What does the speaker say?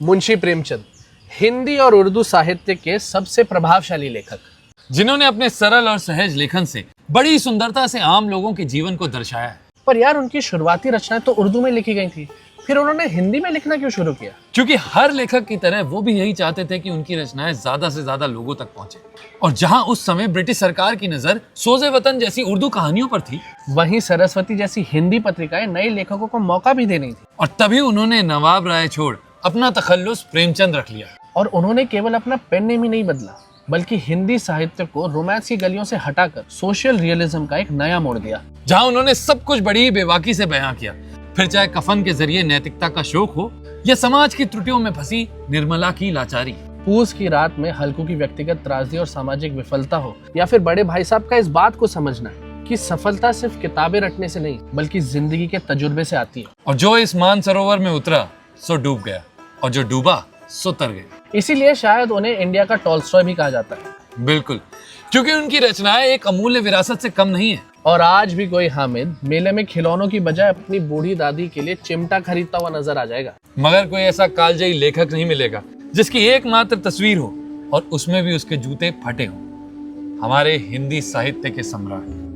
मुंशी प्रेमचंद हिंदी और उर्दू साहित्य के सबसे प्रभावशाली लेखक, जिन्होंने अपने सरल और सहज लेखन से बड़ी सुंदरता से आम लोगों के जीवन को दर्शाया है। पर यार उनकी शुरुआती रचनाएं तो उर्दू में लिखी गई थी, फिर उन्होंने हिंदी में लिखना क्यों शुरू किया? क्योंकि हर लेखक की तरह वो भी यही चाहते थे कि उनकी रचनाएं ज्यादा से ज्यादा लोगों तक पहुंचे। और जहां उस समय ब्रिटिश सरकार की नजर सोज़े वतन जैसी उर्दू कहानियों पर थी, वहीं सरस्वती जैसी हिंदी पत्रिकाएं नए लेखकों को मौका भी दे रही थी। और तभी उन्होंने नवाब राय छोड़ अपना तखल्लुस प्रेमचंद रख लिया। और उन्होंने केवल अपना पेन नेम ही नहीं बदला, बल्कि हिंदी साहित्य को रोमांस की गलियों से हटाकर सोशल रियलिज्म का एक नया मोड़ दिया। जहां उन्होंने सब कुछ बड़ी बेबाकी से बयां किया, फिर चाहे कफन के जरिए नैतिकता का शोक हो या समाज की त्रुटियों में फंसी निर्मला की लाचारी। पूस की रात में हल्कू की व्यक्तिगत त्रासदी और सामाजिक विफलता हो, या फिर बड़े भाई साहब का इस बात को समझना कि सफलता सिर्फ किताबें रटने से नहीं बल्कि जिंदगी के तजुर्बे से आती है। और जो इस मानसरोवर में उतरा सो डूब गया, और जो डूबा सो तर गया। इसीलिए शायद उन्हें इंडिया का टॉलस्टॉय भी कहा जाता है। बिल्कुल, क्योंकि उनकी रचनाएं एक अमूल्य विरासत से कम नहीं है। और आज भी कोई हामिद मेले में खिलौनों की बजाय अपनी बूढ़ी दादी के लिए चिमटा खरीदता हुआ नजर आ जाएगा। मगर कोई ऐसा कालजयी लेखक नहीं मिलेगा जिसकी एकमात्र तस्वीर हो और उसमें भी उसके जूते फटे हों। हमारे हिंदी साहित्य के सम्राट